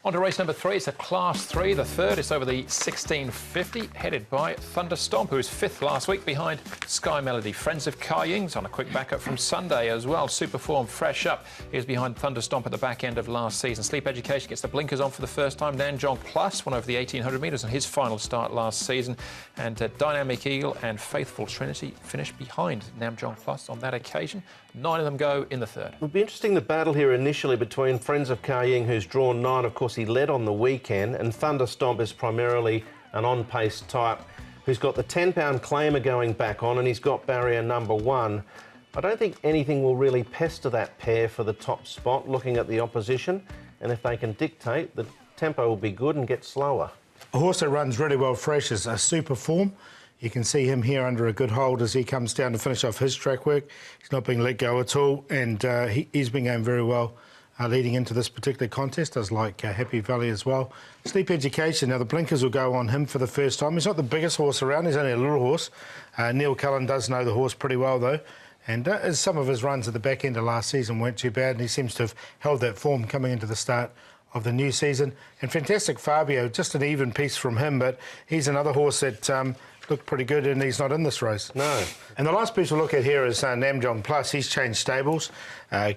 On to race number 3. It's a Class 3. The third is over the 1650, headed by Thunderstomp, who was 5th last week behind Sky Melody. Friends of Kai Ying's on a quick backup from Sunday as well. Superform fresh up. He was behind Thunderstomp at the back end of last season. Sleep Education gets the blinkers on for the first time. Nanjong Plus won over the 1800 metres on his final start last season. And Dynamic Eagle and Faithful Trinity finished behind Namjong Plus on that occasion. 9 of them go in the third. It'll be interesting, the battle here initially between Friends of Kai Ying, who's drawn 9. Of course, he led on the weekend, and Thunderstomp is primarily an on-pace type who's got the 10-pound claimer going back on, and he's got barrier number 1. I don't think anything will really pester that pair for the top spot, looking at the opposition, and if they can dictate, the tempo will be good and get slower. A horse that runs really well fresh is a Superform. You can see him here under a good hold as he comes down to finish off his track work. He's not being let go at all, and he's been going very well leading into this particular contest, as like Happy Valley as well. Sleep Education, now the blinkers will go on him for the first time. He's not the biggest horse around, he's only a little horse. Neil Cullen does know the horse pretty well though, and some of his runs at the back end of last season weren't too bad, and he seems to have held that form coming into the start of the new season. And Fantastic Fabio, just an even piece from him, but he's another horse that looked pretty good, and he's not in this race. No. And the last piece we'll look at here is Namjong Plus. He's changed stables.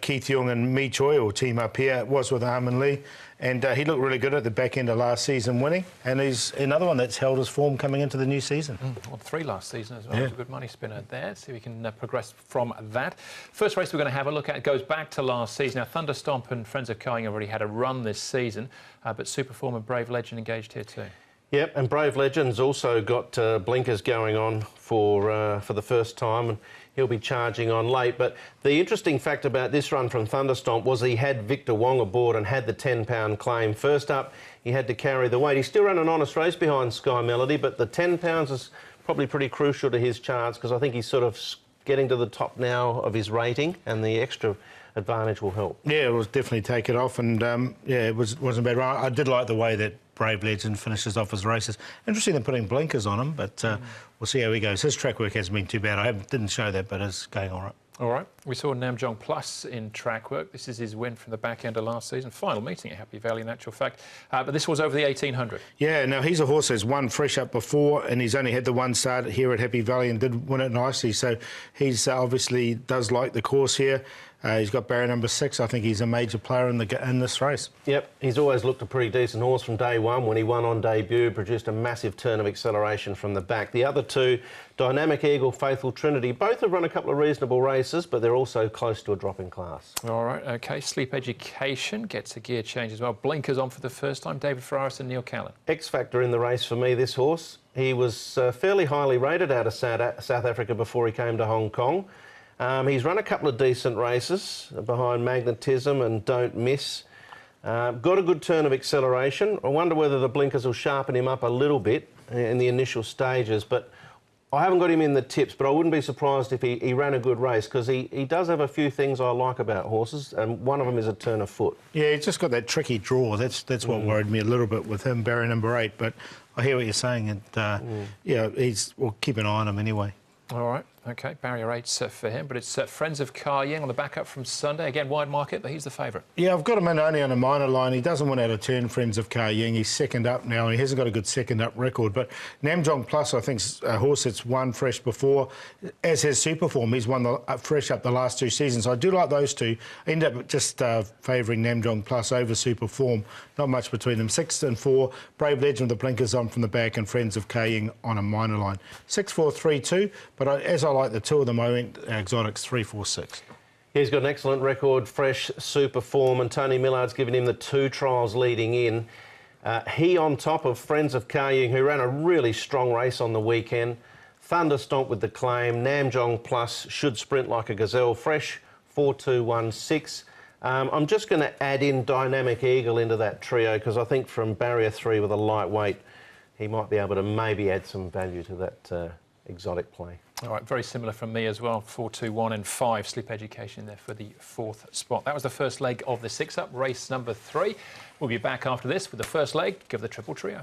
Keith Young and Mi Choi will team up here. It was with Armin Lee, and he looked really good at the back end of last season winning, and he's another one that's held his form coming into the new season. Well, 3 last season as well. Yeah. It was a good money spinner there. See if we can progress from that. First race we're going to have a look at goes back to last season. Now, Thunderstomp and Friends of Kai Ying already had a run this season, but Superform and Brave Legend engaged here too. Yep, and Brave Legend's also got blinkers going on for the first time, and he'll be charging on late. But the interesting fact about this run from Thunderstomp was he had Victor Wong aboard and had the 10-pound claim. First up, he had to carry the weight. He still ran an honest race behind Sky Melody, but the 10 pounds is probably pretty crucial to his chance, because I think he's sort of getting to the top now of his rating, and the extra advantage will help. Yeah, it was definitely take it off, and yeah, it wasn't a bad run. I did like the way that Brave Legend finishes off his races. Interesting in putting blinkers on him, but we'll see how he goes. His track work hasn't been too bad. I didn't show that, but it's going all right. All right. We saw Namjong Plus in track work. This is his win from the back end of last season. Final meeting at Happy Valley, in actual fact. But this was over the 1800. Yeah, now he's a horse that's won fresh up before, and he's only had the one start here at Happy Valley and did win it nicely. So he's obviously does like the course here. He's got barrier number 6. I think he's a major player in this race. Yep, he's always looked a pretty decent horse from day one. When he won on debut, produced a massive turn of acceleration from the back. The other two, Dynamic Eagle, Faithful Trinity, both have run a couple of reasonable races, but they're also close to a drop in class. All right, OK. Sleep Education gets a gear change as well. Blinkers on for the first time. David Ferraris and Neil Callan. X-factor in the race for me, this horse. He was fairly highly rated out of South Africa before he came to Hong Kong. He's run a couple of decent races behind Magnetism and Don't Miss. Got a good turn of acceleration. I wonder whether the blinkers will sharpen him up a little bit in the initial stages, but I haven't got him in the tips, but I wouldn't be surprised if he ran a good race, because he does have a few things I like about horses, and one of them is a turn of foot. Yeah, he's just got that tricky draw. That's what worried me a little bit with him, barrier number 8, but I hear what you're saying, and yeah, we'll keep an eye on him anyway. All right, OK. Barrier 8's for him, but it's Friends of Kai Ying on the backup from Sunday. Again, wide market, but he's the favourite. Yeah, I've got him in only on a minor line. He doesn't win out of turn, Friends of Kai Ying. He's second up now, and he hasn't got a good second up record. But Namjong Plus, I think, is a horse that's won fresh before, as has Superform. He's won fresh up the last 2 seasons. I do like those two. I end up just favouring Namjong Plus over Superform. Not much between them. 6 and 4. Brave Legend with the blinkers on from the back, and Friends of Kai Ying on a minor line. 6, 4, 3, 2. But as I like the two of them, I went Exotics 3, 4, 6. He's got an excellent record, fresh Superform, and Tony Millard's given him the 2 trials leading in. He on top of Friends of Kai Ying, who ran a really strong race on the weekend. Thunderstomp with the claim. Namjong Plus should sprint like a gazelle. Fresh 4, 2, 1, 6. I'm just going to add in Dynamic Eagle into that trio, because I think from barrier 3 with a lightweight, he might be able to maybe add some value to that exotic play. All right, very similar from me as well. 4, 2, 1 and 5. Sleep Education there for the 4th spot. That was the first leg of the 6-up, race number 3. We'll be back after this with the first leg of the Triple Trio.